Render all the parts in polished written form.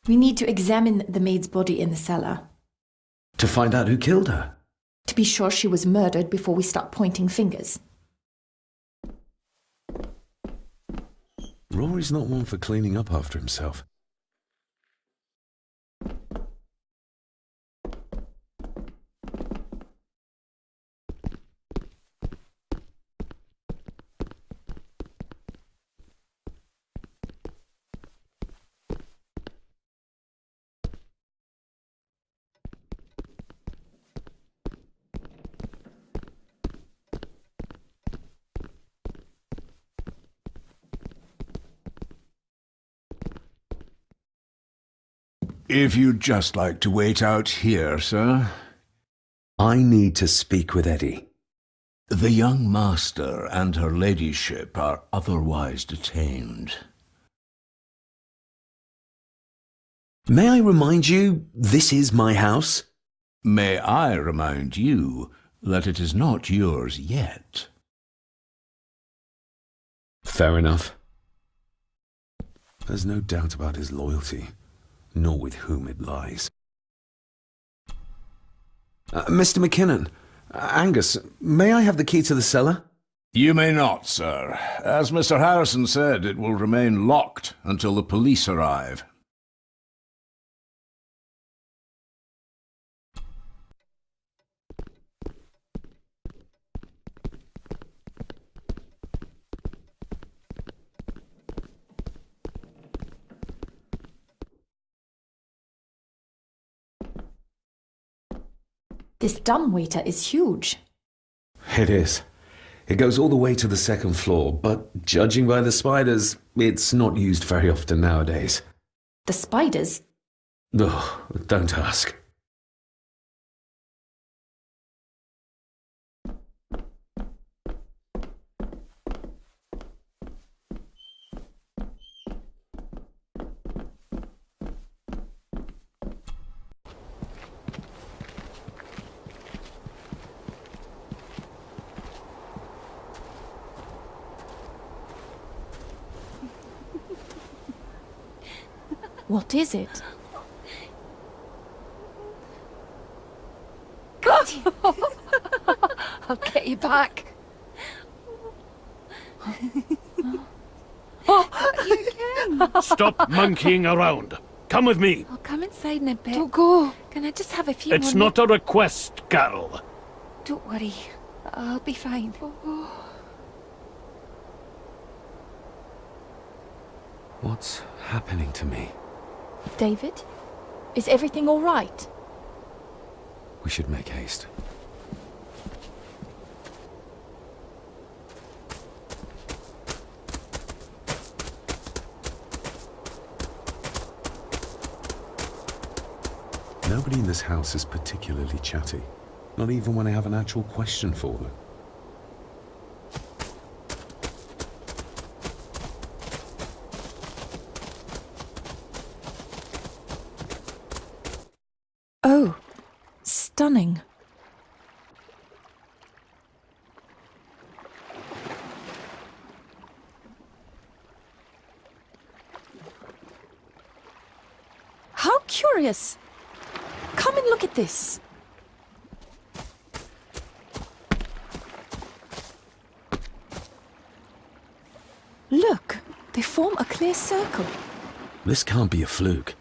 We need to examine the maid's body in the cellar. To find out who killed her? To be sure she was murdered before we start pointing fingers. Rory's not one for cleaning up after himself. If you'd just like to wait out here, sir. I need to speak with Eddie. The young master and her ladyship are otherwise detained. May I remind you, this is my house? May I remind you that it is not yours yet? Fair enough. There's no doubt about his loyalty, nor with whom it lies. Mr. McKinnon, Angus, may I have the key to the cellar? You may not, sir. As Mr. Harrison said, it will remain locked until the police arrive. This dumbwaiter is huge. It is. It goes all the way to the second floor, but judging by the spiders, it's not used very often nowadays. The spiders? Ugh, don't ask. What is it? God! I'll get you back. You can. Stop monkeying around. Come with me. I'll come inside in a bit. Don't go. Can I just have a few It's more not a request, Carol. Don't worry. I'll be fine. What's happening to me? David? Is everything all right? We should make haste. Nobody in this house is particularly chatty. Not even when I have an actual question for them. Oh, stunning. How curious. Come and look at this. Look, they form a clear circle. This can't be a fluke.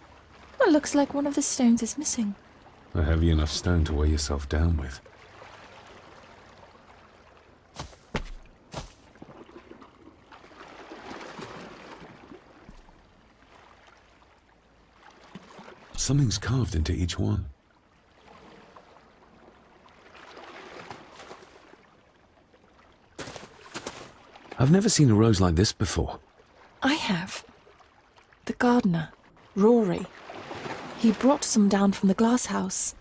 Well, looks like one of the stones is missing. A heavy enough stone to weigh yourself down with. Something's carved into each one. I've never seen a rose like this before. I have. The gardener, Rory. He brought some down from the glass house.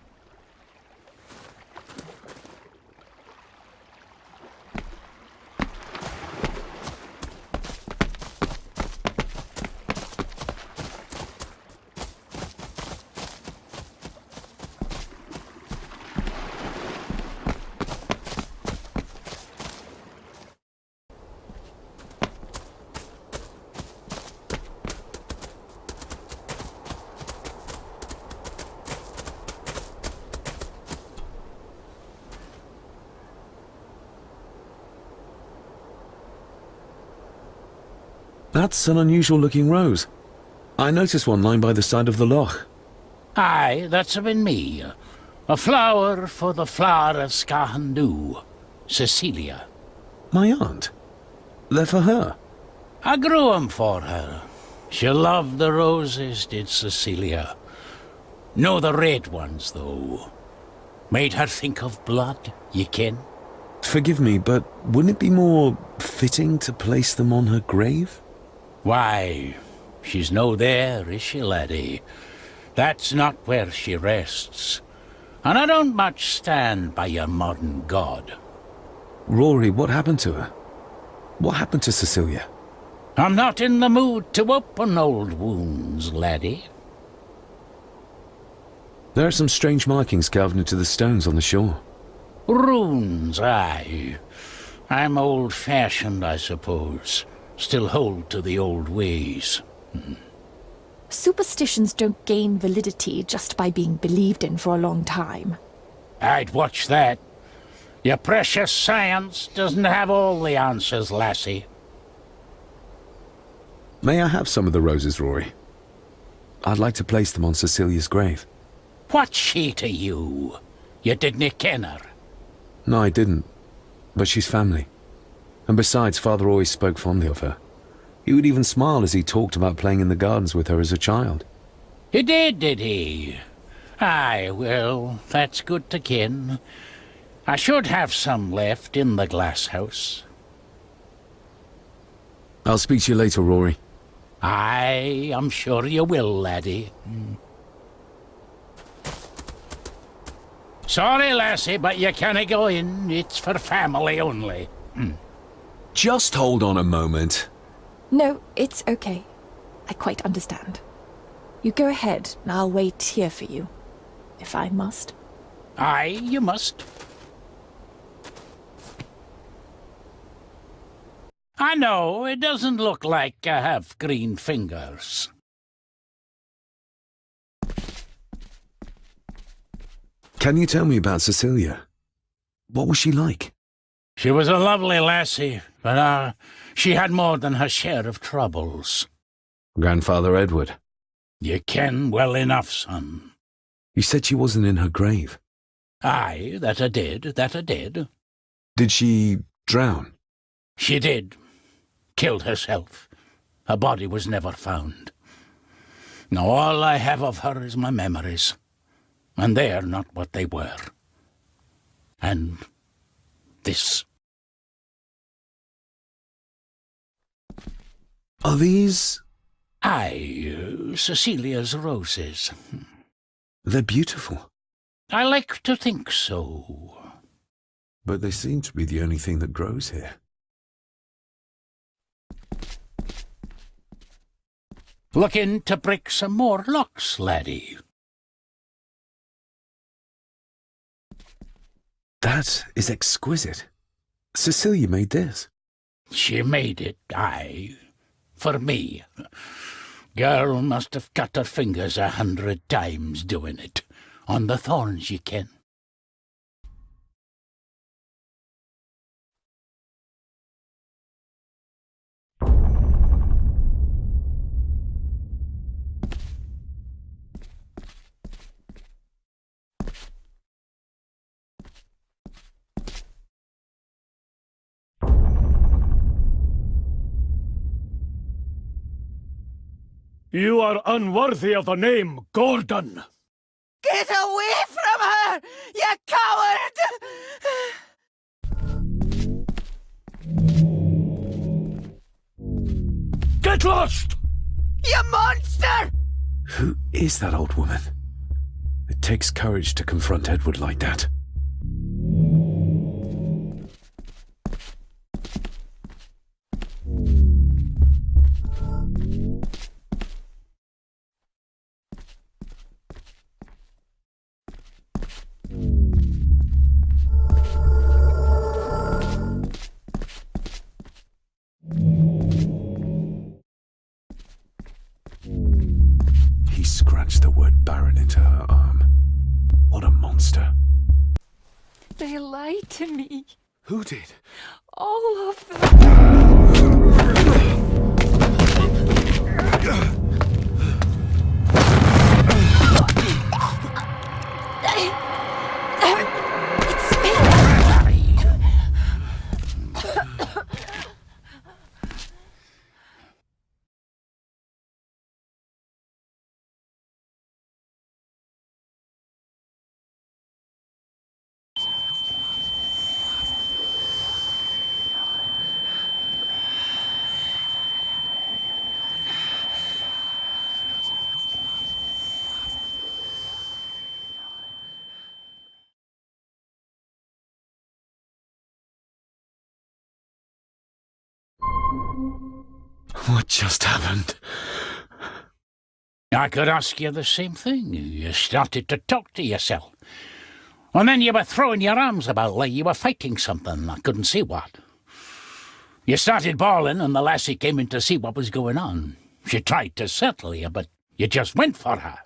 That's an unusual-looking rose. I noticed one lying by the side of the loch. Aye, that's been me. A flower for the flower of Scahandu, Cecilia. My aunt? They're for her? I grew 'em for her. She loved the roses, did Cecilia. No the red ones, though. Made her think of blood, ye ken. Forgive me, but wouldn't it be more fitting to place them on her grave? Why, she's no there, is she, laddie? That's not where she rests. And I don't much stand by your modern god. Rory, what happened to her? What happened to Cecilia? I'm not in the mood to open old wounds, laddie. There are some strange markings carved into the stones on the shore. Runes, aye. I'm old-fashioned, I suppose. Still hold to the old ways. Superstitions don't gain validity just by being believed in for a long time. I'd watch that. Your precious science doesn't have all the answers, lassie. May I have some of the roses, Rory? I'd like to place them on Cecilia's grave. What's she to you? You didn't ken her. No, I didn't. But she's family. And besides, Father always spoke fondly of her. He would even smile as he talked about playing in the gardens with her as a child. He did he? Aye, well, that's good to ken. I should have some left in the glass house. I'll speak to you later, Rory. Aye, I'm sure you will, laddie. Sorry, lassie, but you can't go in. It's for family only. Just hold on a moment. No, it's okay. I quite understand. You go ahead, and I'll wait here for you, if I must. Aye, you must. I know, it doesn't look like I have green fingers. Can you tell me about Cecilia? What was she like? She was a lovely lassie, but she had more than her share of troubles. Grandfather Edward. You ken well enough, son. You said she wasn't in her grave. Aye, that I did. Did she drown? She did. Killed herself. Her body was never found. Now all I have of her is my memories. And they're not what they were. And this. Are these... Aye, Cecilia's roses. They're beautiful. I like to think so. But they seem to be the only thing that grows here. Looking to break some more locks, laddie. That is exquisite. Cecilia made this. She made it, aye. For me. Girl must have cut her fingers 100 times doing it. On the thorns, ye ken. You are unworthy of the name Gordon. Get away from her, you coward! Get lost! You monster! Who is that old woman? It takes courage to confront Edward like that. He scratched the word Baron into her arm. What a monster. They lied to me. Who did? All of them. What just happened? I could ask you the same thing. You started to talk to yourself. And then you were throwing your arms about like you were fighting something. I couldn't see what. You started bawling and the lassie came in to see what was going on. She tried to settle you, but you just went for her.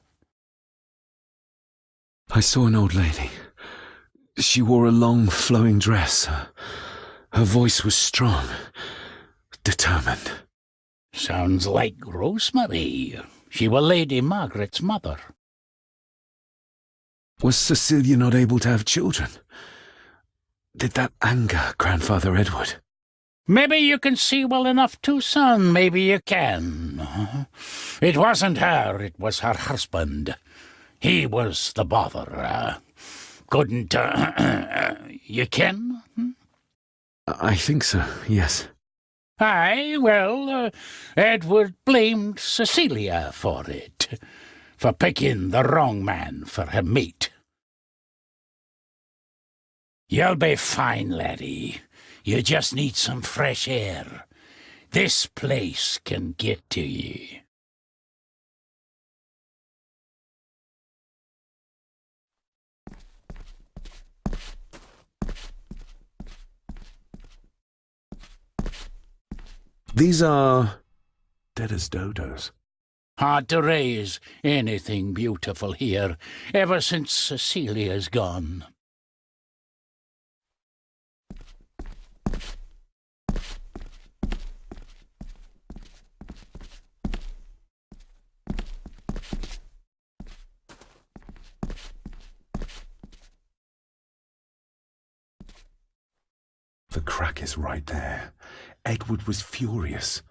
I saw an old lady. She wore a long, flowing dress. Her voice was strong, determined. Sounds like Rosemary. She was Lady Margaret's mother. Was Cecilia not able to have children? Did that anger Grandfather Edward? Maybe you can see well enough too, son. Maybe you can. It wasn't her, it was her husband. He was the bother. Couldn't, you ken? I think so, yes. Aye, well, Edward blamed Cecilia for it, for picking the wrong man for her mate. You'll be fine, laddie. You just need some fresh air. This place can get to ye. These are dead as dodos. Hard to raise anything beautiful here, ever since Cecilia's gone. The crack is right there. Edward was furious.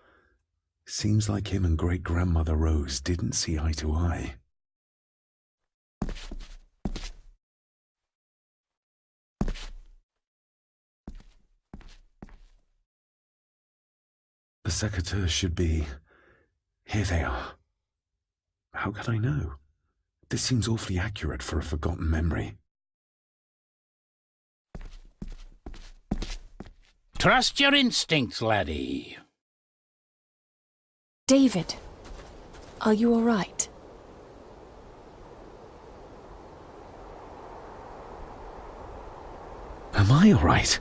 Seems like him and great-grandmother Rose didn't see eye to eye. The secateurs should be... Here they are. How could I know? This seems awfully accurate for a forgotten memory. Trust your instincts, laddie. David, are you all right? Am I all right?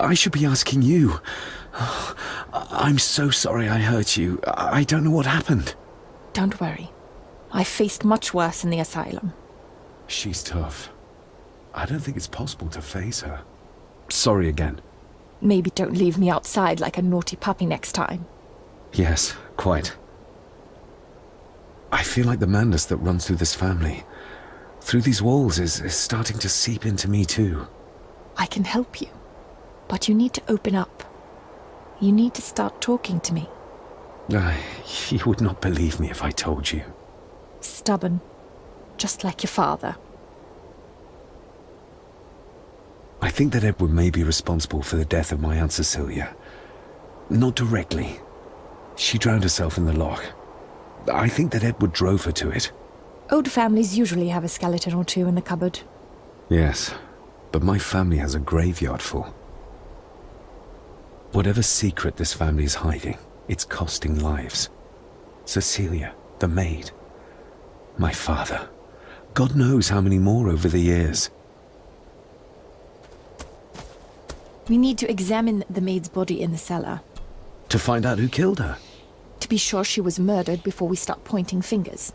I should be asking you. I'm so sorry I hurt you. I don't know what happened. Don't worry. I faced much worse in the asylum. She's tough. I don't think it's possible to face her. Sorry again. Maybe don't leave me outside like a naughty puppy next time. Yes, quite. I feel like the madness that runs through this family, through these walls, is starting to seep into me too. I can help you, but you need to open up. You need to start talking to me. You would not believe me if I told you. Stubborn, just like your father. I think that Edward may be responsible for the death of my Aunt Cecilia. Not directly. She drowned herself in the loch. I think that Edward drove her to it. Old families usually have a skeleton or two in the cupboard. Yes, but my family has a graveyard full. Whatever secret this family is hiding, it's costing lives. Cecilia, the maid. My father. God knows how many more over the years. We need to examine the maid's body in the cellar. To find out who killed her. To be sure she was murdered before we start pointing fingers.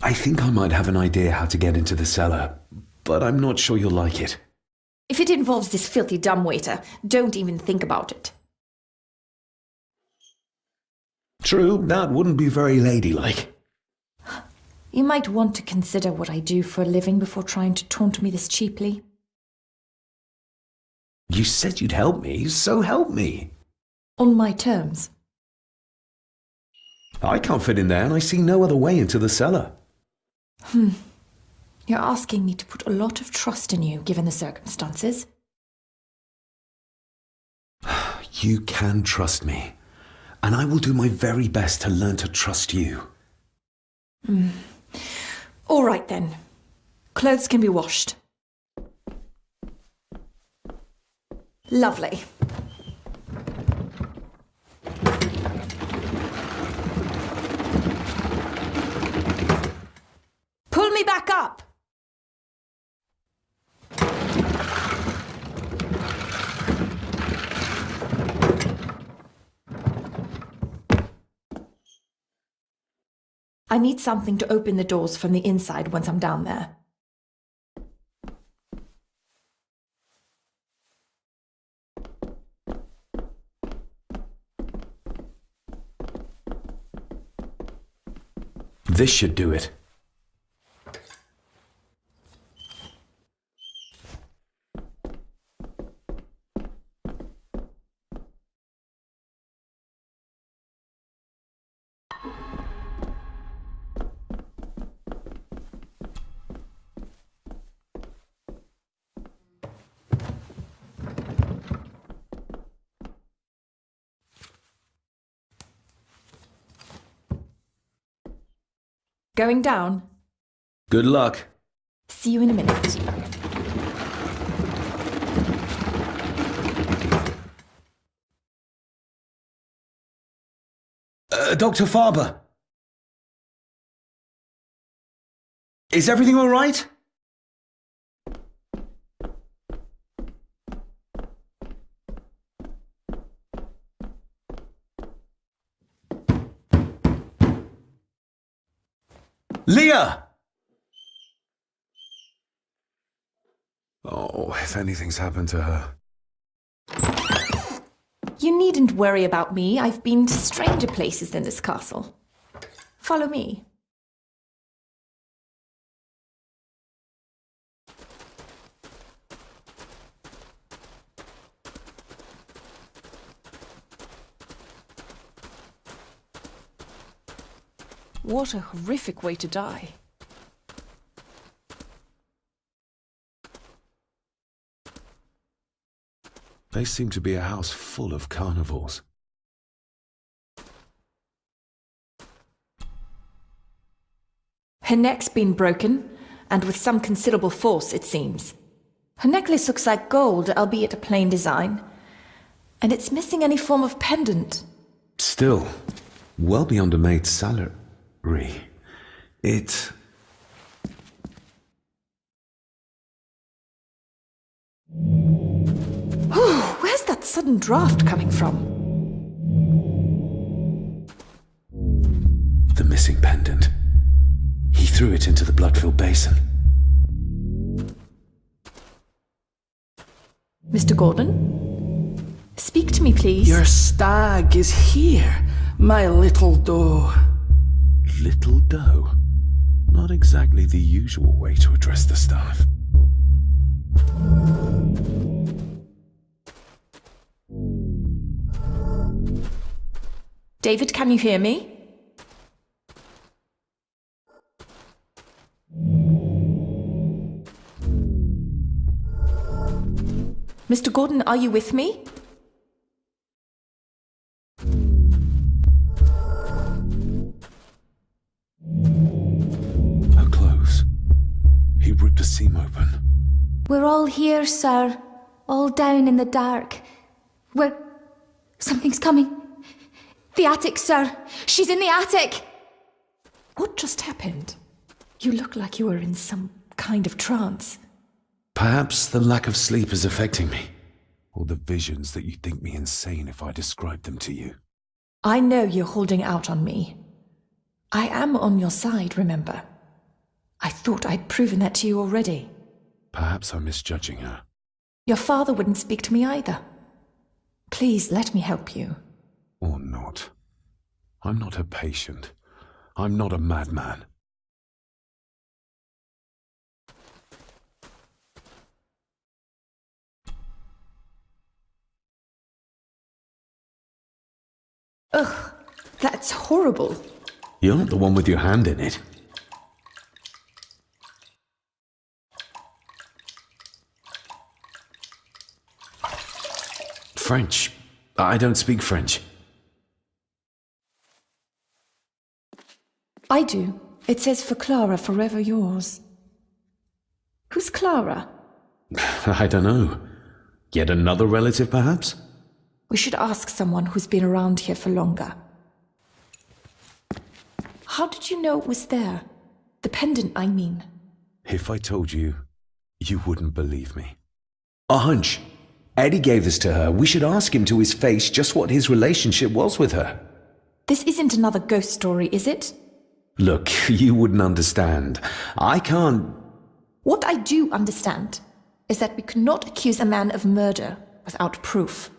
I think I might have an idea how to get into the cellar, but I'm not sure you'll like it. If it involves this filthy dumbwaiter, don't even think about it. True, that wouldn't be very ladylike. You might want to consider what I do for a living before trying to taunt me this cheaply. You said you'd help me, so help me. On my terms. I can't fit in there, and I see no other way into the cellar. You're asking me to put a lot of trust in you, given the circumstances. You can trust me, and I will do my very best to learn to trust you. All right then. Clothes can be washed. Lovely. Pull me back up! I need something to open the doors from the inside once I'm down there. This should do it. Going down? Good luck. See you in a minute. Dr. Farber. Is everything all right? Leah! Oh, if anything's happened to her. You needn't worry about me. I've been to stranger places than this castle. Follow me. What a horrific way to die. They seem to be a house full of carnivores. Her neck's been broken, and with some considerable force, it seems. Her necklace looks like gold, albeit a plain design. And it's missing any form of pendant. Still, well beyond a maid's salary. It... Where's that sudden draft coming from? The missing pendant. He threw it into the blood-filled basin. Mr. Gordon? Speak to me, please. Your stag is here, my little doe. Little doe. Not exactly the usual way to address the staff. David, can you hear me? Mr. Gordon, are you with me? Her clothes. He ripped a seam open. We're all here, sir. All down in the dark. Something's coming. The attic, sir. She's in the attic. What just happened? You look like you were in some kind of trance. Perhaps the lack of sleep is affecting me. Or the visions that you'd think me insane if I described them to you. I know you're holding out on me. I am on your side, remember? I thought I'd proven that to you already. Perhaps I'm misjudging her. Your father wouldn't speak to me either. Please let me help you. Or not. I'm not her patient. I'm not a madman. Ugh, that's horrible. You're not the one with your hand in it. French. I don't speak French. I do. It says for Clara, forever yours. Who's Clara? I don't know. Yet another relative, perhaps? We should ask someone who's been around here for longer. How did you know it was there? The pendant, I mean. If I told you, you wouldn't believe me. A hunch. Eddie gave this to her. We should ask him to his face just what his relationship was with her. This isn't another ghost story, is it? Look, you wouldn't understand. I can't... What I do understand is that we cannot accuse a man of murder without proof.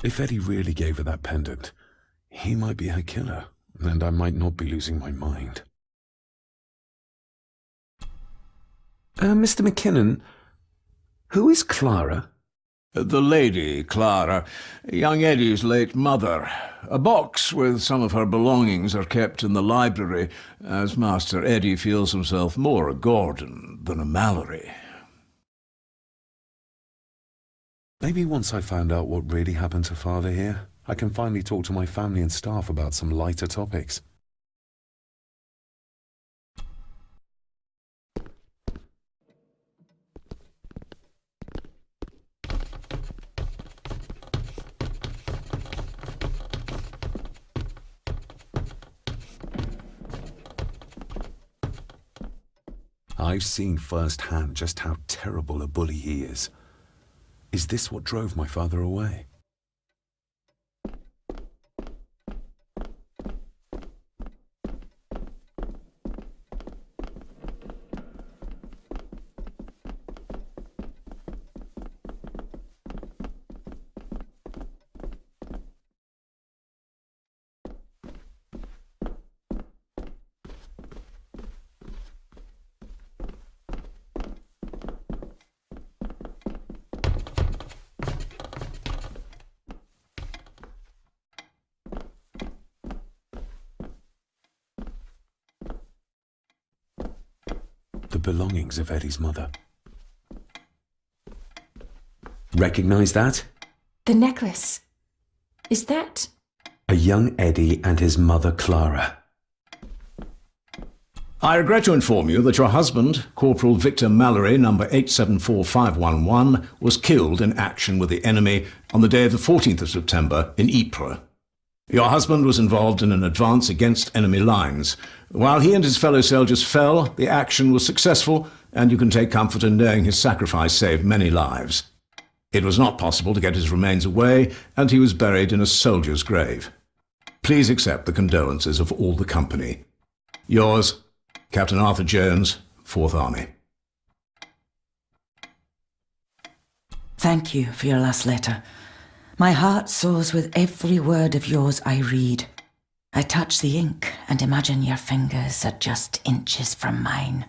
If Eddie really gave her that pendant, he might be her killer, and I might not be losing my mind. Mr. McKinnon, who is Clara? The lady, Clara, young Eddie's late mother. A box with some of her belongings are kept in the library, as Master Eddie feels himself more a Gordon than a Mallory. Maybe once I found out what really happened to Father here, I can finally talk to my family and staff about some lighter topics. I've seen firsthand just how terrible a bully he is. Is this what drove my father away? The belongings of Eddie's mother. Recognize that? The necklace. Is that... A young Eddie and his mother Clara. I regret to inform you that your husband, Corporal Victor Mallory, number 874511, was killed in action with the enemy on the day of the 14th of September in Ypres. Your husband was involved in an advance against enemy lines. While he and his fellow soldiers fell, the action was successful, and you can take comfort in knowing his sacrifice saved many lives. It was not possible to get his remains away, and he was buried in a soldier's grave. Please accept the condolences of all the company. Yours, Captain Arthur Jones, 4th Army. Thank you for your last letter. My heart soars with every word of yours I read. I touch the ink and imagine your fingers are just inches from mine,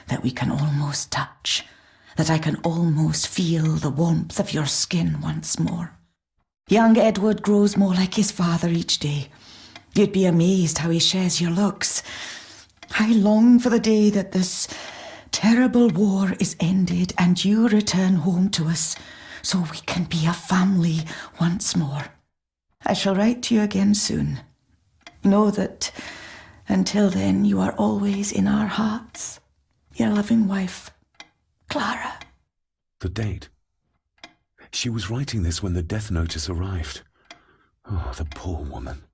that we can almost touch, that I can almost feel the warmth of your skin once more. Young Edward grows more like his father each day. You'd be amazed how he shares your looks. I long for the day that this terrible war is ended and you return home to us, so we can be a family once more. I shall write to you again soon. Know that until then you are always in our hearts. Your loving wife, Clara. The date. She was writing this when the death notice arrived. Oh, the poor woman.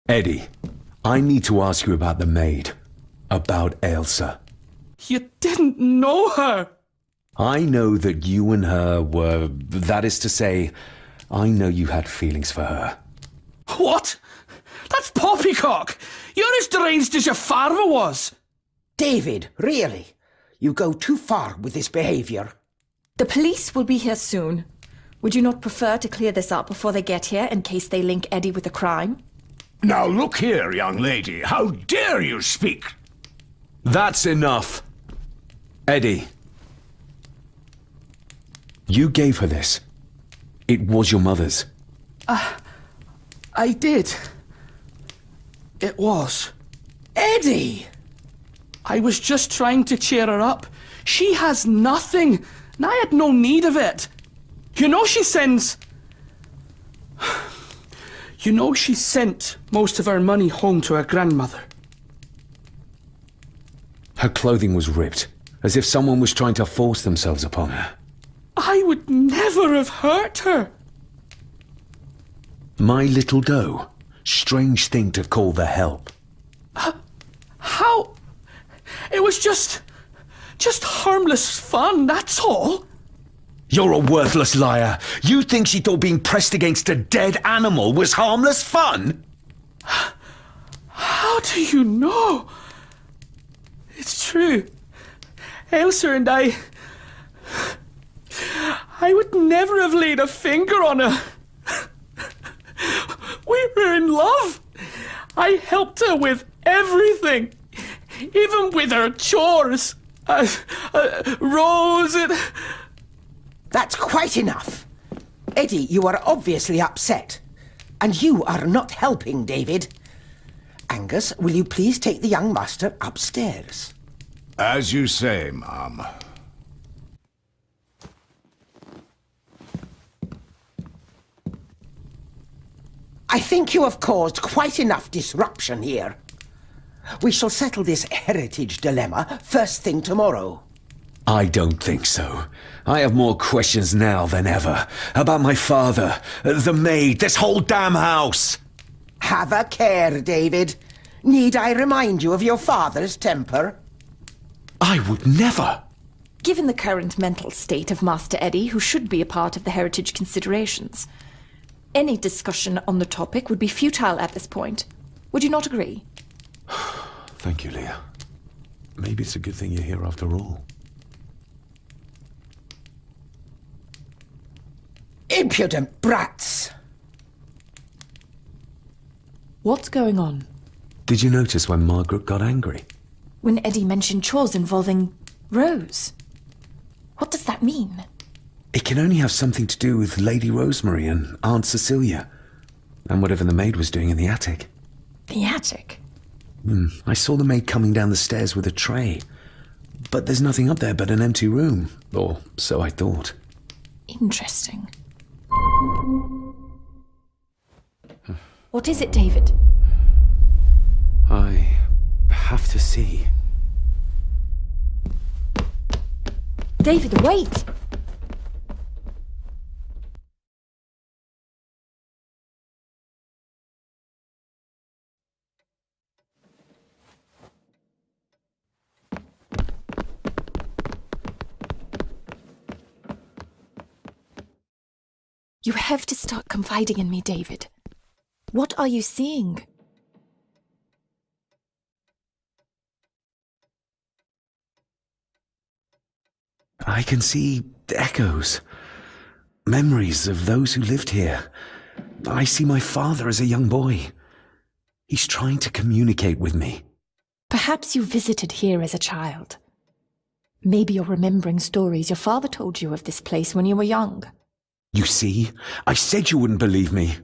Eddie, I need to ask you about the maid. About Ailsa. You didn't know her! I know that you and her were... That is to say, I know you had feelings for her. What? That's poppycock! You're as deranged as your father was! David, really? You go too far with this behaviour. The police will be here soon. Would you not prefer to clear this up before they get here in case they link Eddie with the crime? Now look here, young lady. How dare you speak? That's enough. Eddie. You gave her this. It was your mother's. I did. It was. Eddie! I was just trying to cheer her up. She has nothing, and I had no need of it. You know she sends... You know she sent most of her money home to her grandmother. Her clothing was ripped, as if someone was trying to force themselves upon her. I would never have hurt her. My little doe. Strange thing to call the help. How? It was just harmless fun, that's all. You're a worthless liar. You think she thought being pressed against a dead animal was harmless fun? How do you know? It's true. Ailsa and I would never have laid a finger on her. We were in love. I helped her with everything, even with her chores. Rose and... That's quite enough. Eddie, you are obviously upset. And you are not helping, David. Angus, will you please take the young master upstairs? As you say, ma'am. I think you have caused quite enough disruption here. We shall settle this heritage dilemma first thing tomorrow. I don't think so. I have more questions now than ever. About my father, the maid, this whole damn house. Have a care, David. Need I remind you of your father's temper? I would never. Given the current mental state of Master Eddie, who should be a part of the heritage considerations, any discussion on the topic would be futile at this point. Would you not agree? Thank you, Leah. Maybe it's a good thing you're here after all. Impudent brats! What's going on? Did you notice when Margaret got angry? When Eddie mentioned chores involving Rose. What does that mean? It can only have something to do with Lady Rosemary and Aunt Cecilia, and whatever the maid was doing in the attic. The attic? I saw the maid coming down the stairs with a tray, but there's nothing up there but an empty room, or so I thought. Interesting. What is it, David? I have to see. David, wait! You have to start confiding in me, David. What are you seeing? I can see echoes, memories of those who lived here. I see my father as a young boy. He's trying to communicate with me. Perhaps you visited here as a child. Maybe you're remembering stories your father told you of this place when you were young. You see, I said you wouldn't believe me.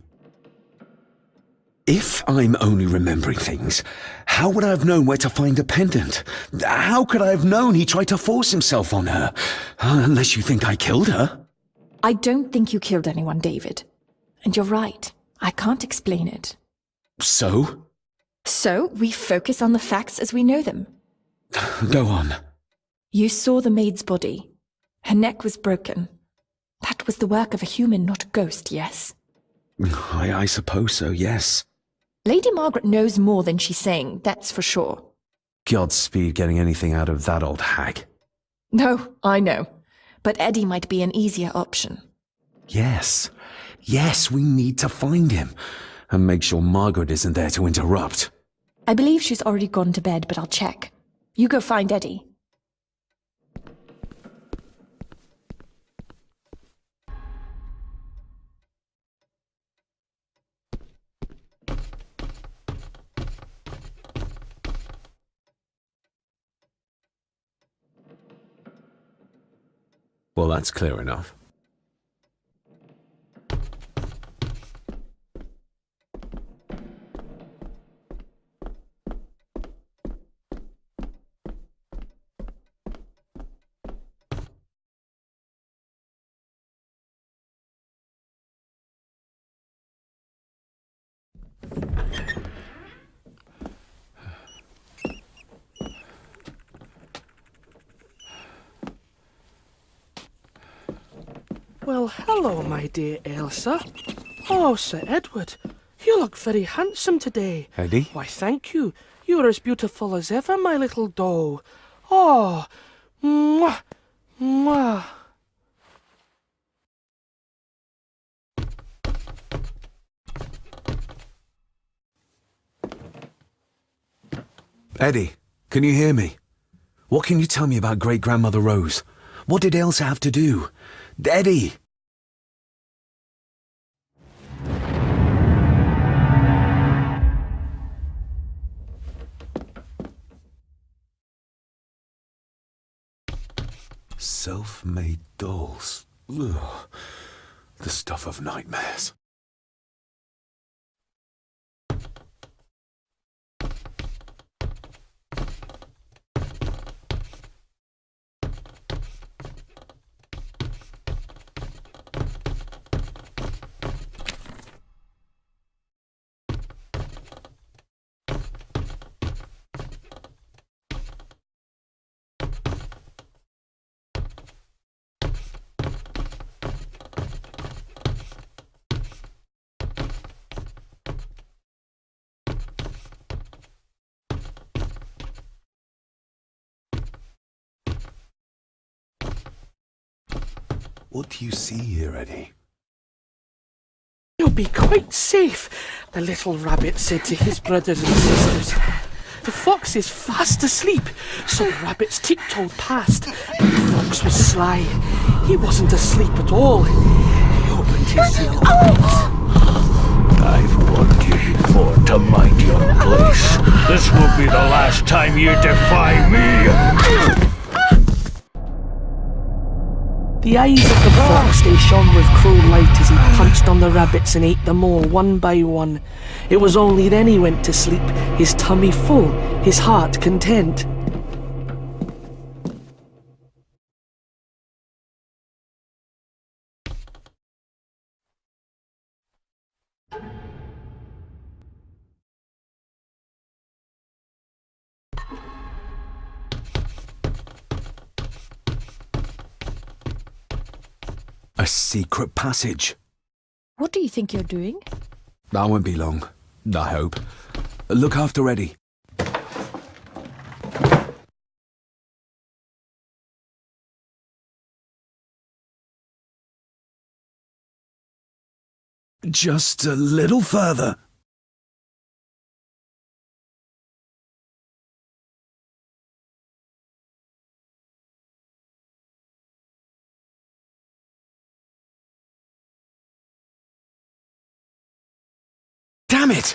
If I'm only remembering things, how would I have known where to find a pendant? How could I have known he tried to force himself on her? Unless you think I killed her. I don't think you killed anyone, David. And you're right. I can't explain it. So? So, we focus on the facts as we know them. Go on. You saw the maid's body. Her neck was broken. That was the work of a human, not a ghost, yes? I suppose so, yes. Lady Margaret knows more than she's saying, that's for sure. Godspeed getting anything out of that old hag. No, I know. But Eddie might be an easier option. Yes. Yes, we need to find him. And make sure Margaret isn't there to interrupt. I believe she's already gone to bed, but I'll check. You go find Eddie. Well, that's clear enough. Well, hello, my dear Ailsa. Oh, Sir Edward, you look very handsome today. Eddie? Why, thank you. You are as beautiful as ever, my little doe. Oh, mwah, mwah. Eddie, can you hear me? What can you tell me about Great-Grandmother Rose? What did Ailsa have to do? Eddie! Self-made dolls. Ugh. The stuff of nightmares. What do you see here, Eddie? You'll be quite safe, the little rabbit said to his brothers and sisters. The fox is fast asleep, so the rabbits tiptoed past, and the fox was sly. He wasn't asleep at all. He opened his yellow eyes. I've warned you before to mind your place. This will be the last time you defy me. The eyes of the fox, they shone with cruel light as he punched on the rabbits and ate them all one by one. It was only then he went to sleep, his tummy full, his heart content. A secret passage. What do you think you're doing? That won't be long, I hope. Look after Eddie. Just a little further. Damn it!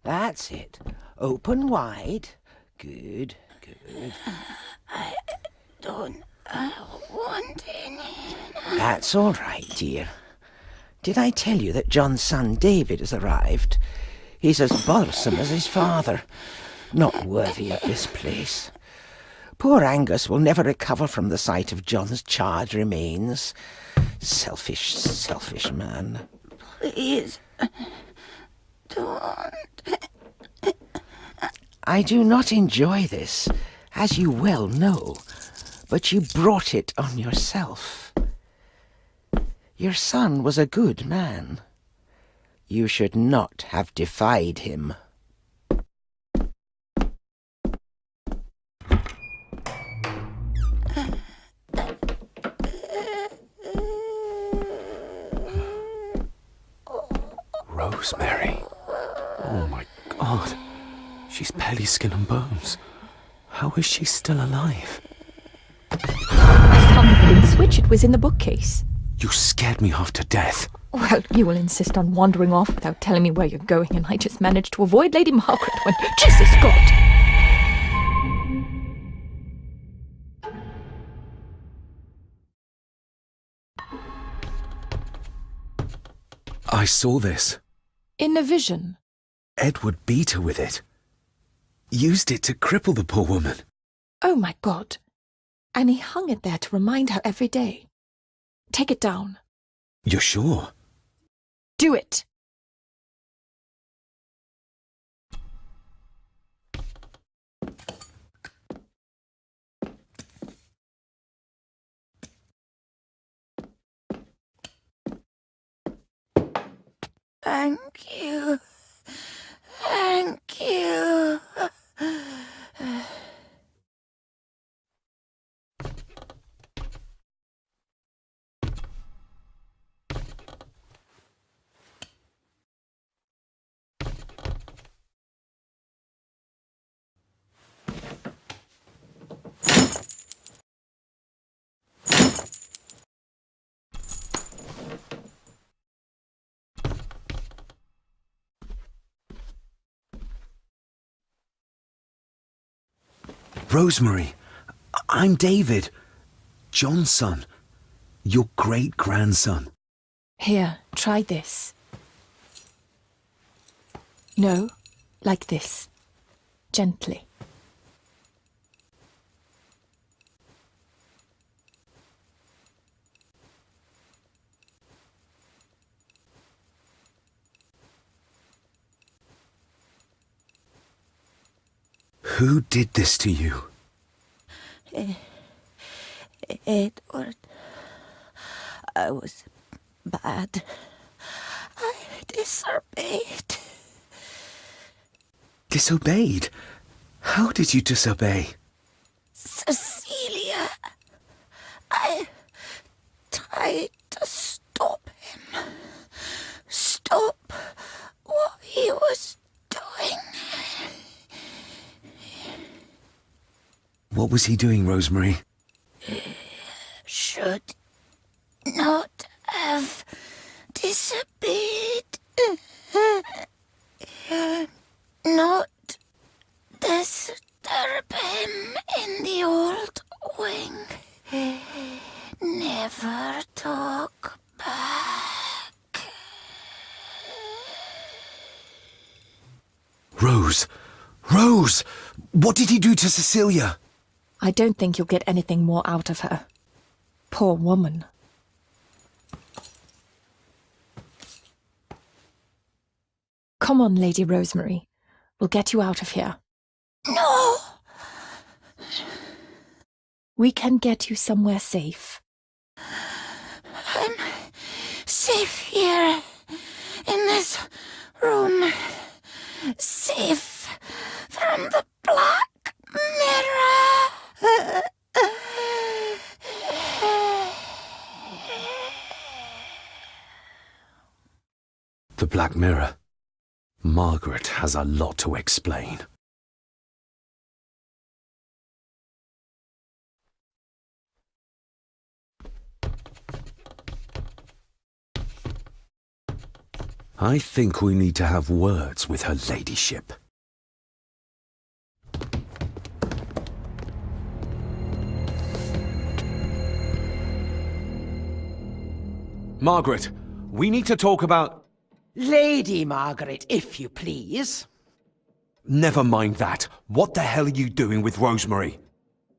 That's it. Open wide. Good, good. I don't want any. That's all right, dear. Did I tell you that John's son David has arrived? He's as bothersome as his father. Not worthy of this place. Poor Angus will never recover from the sight of John's charred remains. Selfish, selfish man. Please, don't. I do not enjoy this, as you well know, but you brought it on yourself. Your son was a good man. You should not have defied him. Rosemary. Oh my God. She's barely skin and bones. How is she still alive? I found the hidden switch. It was in the bookcase. You scared me half to death. Well, you will insist on wandering off without telling me where you're going, and I just managed to avoid Lady Margaret when... Jesus God! I saw this. In a vision. Edward beat her with it. Used it to cripple the poor woman. Oh my God. And he hung it there to remind her every day. Take it down. You're sure? Do it! Thank you. Thank you. Rosemary, I'm David. John's son. Your great-grandson. Here, try this. No, like this. Gently. Who did this to you? Edward. I was bad. I disobeyed. Disobeyed? How did you disobey? Cecilia. I tried to stop him. Stop what he was doing. What was he doing, Rosemary? Should not have disobeyed. Not disturb him in the old wing. Never talk back. Rose! Rose! What did he do to Cecilia? I don't think you'll get anything more out of her. Poor woman. Come on, Lady Rosemary. We'll get you out of here. No! We can get you somewhere safe. I'm safe here, in this room. Safe from the Black Mirror. The Black Mirror. Margaret has a lot to explain. I think we need to have words with her ladyship. Margaret, we need to talk about... Lady Margaret, if you please. Never mind that. What the hell are you doing with Rosemary?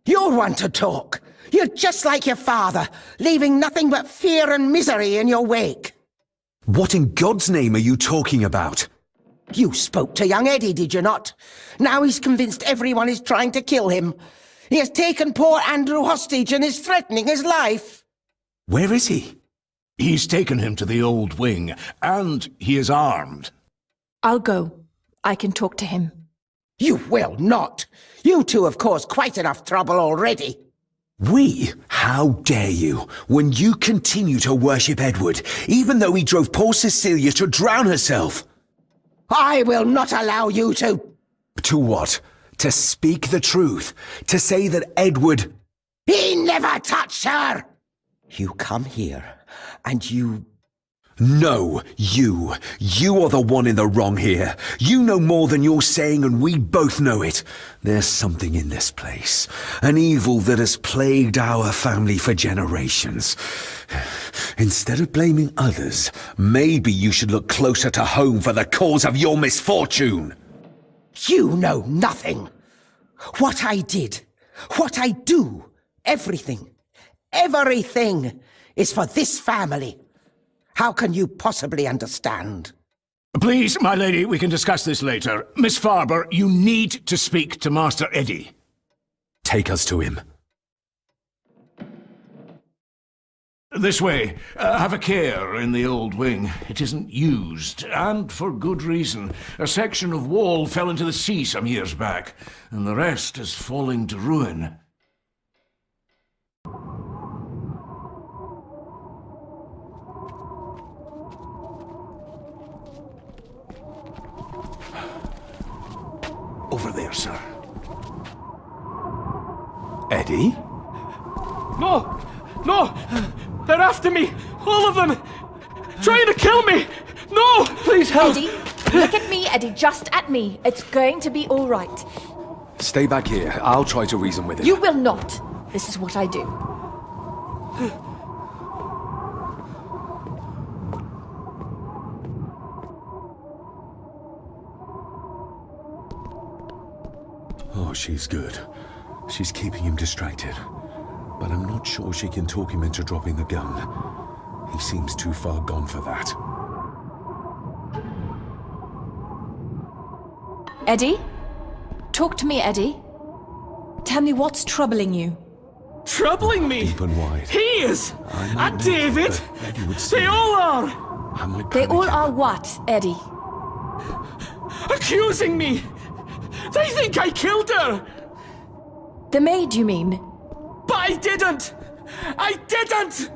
You're one to talk. You're just like your father, leaving nothing but fear and misery in your wake. What in God's name are you talking about? You spoke to young Eddie, did you not? Now he's convinced everyone is trying to kill him. He has taken poor Andrew hostage and is threatening his life. Where is he? He's taken him to the old wing, and he is armed. I'll go. I can talk to him. You will not. You two have caused quite enough trouble already. We? How dare you, when you continue to worship Edward, even though he drove poor Cecilia to drown herself? I will not allow you to... To what? To speak the truth? To say that Edward... He never touched her! You come here, and you... No, you. You are the one in the wrong here. You know more than you're saying, and we both know it. There's something in this place. An evil that has plagued our family for generations. Instead of blaming others, maybe you should look closer to home for the cause of your misfortune. You know nothing. What I did, what I do, everything is for this family. How can you possibly understand? Please, my lady, we can discuss this later. Miss Farber, you need to speak to Master Eddie. Take us to him. This way. Have a care in the old wing. It isn't used, and for good reason. A section of wall fell into the sea some years back, and the rest is falling to ruin. Over there, sir. Eddie? No! No! They're after me! All of them! Trying to kill me! No! Please help! Eddie, look at me, Eddie, just at me. It's going to be all right. Stay back here. I'll try to reason with him. You will not. This is what I do. Oh, she's good. She's keeping him distracted. But I'm not sure she can talk him into dropping the gun. He seems too far gone for that. Eddie? Talk to me, Eddie. Tell me what's troubling you. Troubling me? Deep and wide. He is! I might And make David! it, but Eddie would see They me. all are! I might They panic all him. are what, Eddie? Accusing me! They think I killed her! The maid, you mean? But I didn't! I didn't!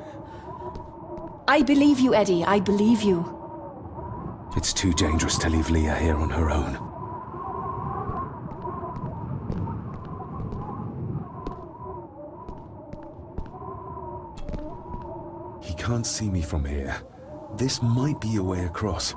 I believe you, Eddie. I believe you. It's too dangerous to leave Leah here on her own. He can't see me from here. This might be a way across.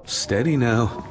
Steady now.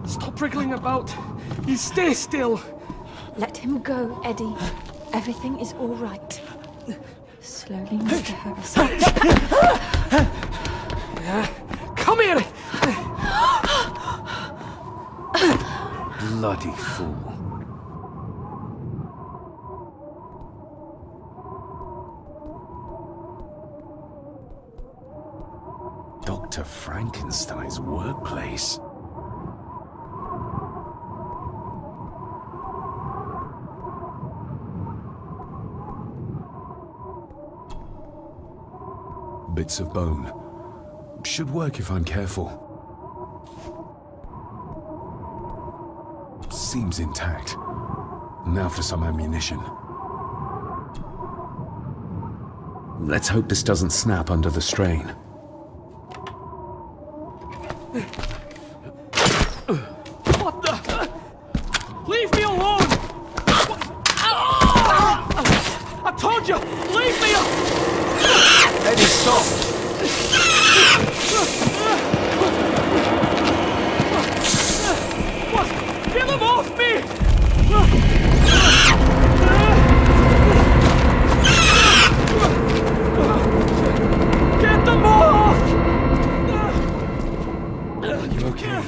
Stop wriggling about. You stay still. Let him go, Eddie. Everything is all right. Slowly, Mr. Harrison. Come here! Bloody fool. Dr. Frankenstein's workplace. Bits of bone. Should work if I'm careful. Seems intact. Now for some ammunition. Let's hope this doesn't snap under the strain. What the? Leave me alone! I told you! Leave me alone! Eddie, stop! What? Get them off me! Get them off! Are you okay?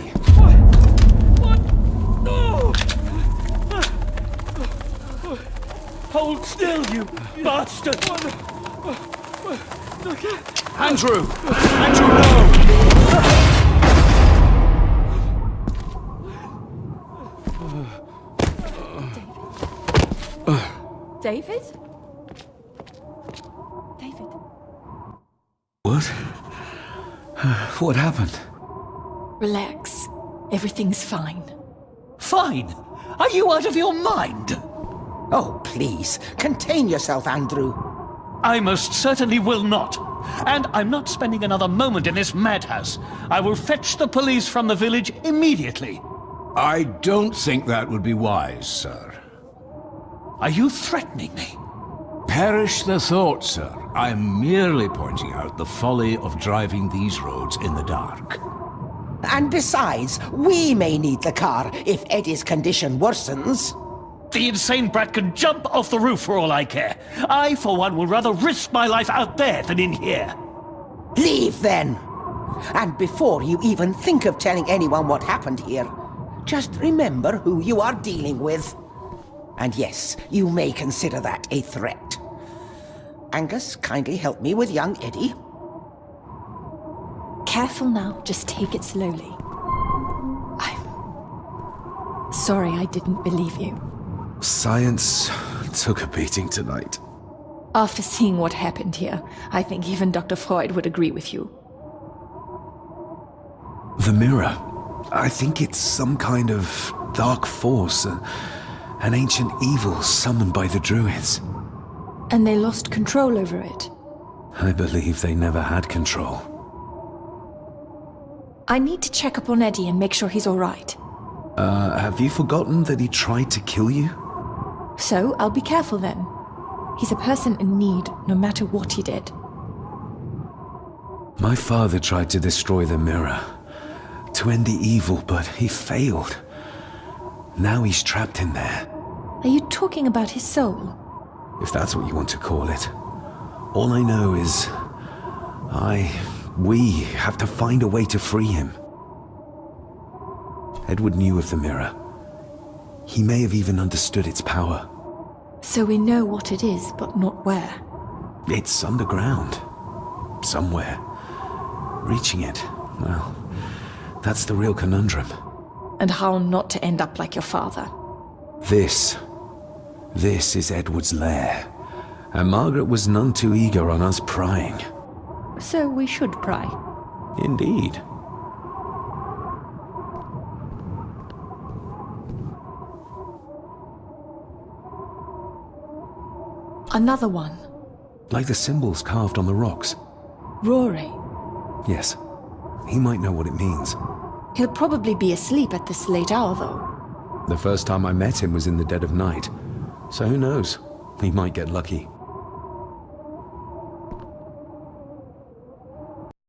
What? No! Hold still, you bastard! Andrew! Andrew, no! David? David? What? What happened? Relax. Everything's fine. Fine. Are you out of your mind? Oh, please, contain yourself, Andrew. I most certainly will not. And I'm not spending another moment in this madhouse. I will fetch the police from the village immediately. I don't think that would be wise, sir. Are you threatening me? Perish the thought, sir. I am merely pointing out the folly of driving these roads in the dark. And besides, we may need the car if Eddie's condition worsens. The insane brat can jump off the roof for all I care. I, for one, will rather risk my life out there than in here. Leave, then. And before you even think of telling anyone what happened here, just remember who you are dealing with. And yes, you may consider that a threat. Angus, kindly help me with young Eddie. Careful now, just take it slowly. I'm sorry I didn't believe you. Science took a beating tonight. After seeing what happened here, I think even Dr. Freud would agree with you. The mirror. I think it's some kind of dark force, an ancient evil summoned by the Druids. And they lost control over it. I believe they never had control. I need to check up on Eddie and make sure he's all right. Have you forgotten that he tried to kill you? So, I'll be careful then. He's a person in need, no matter what he did. My father tried to destroy the mirror, to end the evil, but he failed. Now he's trapped in there. Are you talking about his soul? If that's what you want to call it. All I know is... we have to find a way to free him. Edward knew of the mirror. He may have even understood its power. So we know what it is, but not where. It's underground. Somewhere. Reaching it, well, that's the real conundrum. And how not to end up like your father. This is Edward's lair. And Margaret was none too eager on us prying. So we should pry. Indeed. Another one. Like the symbols carved on the rocks. Rory. Yes. He might know what it means. He'll probably be asleep at this late hour, though. The first time I met him was in the dead of night. So who knows? He might get lucky.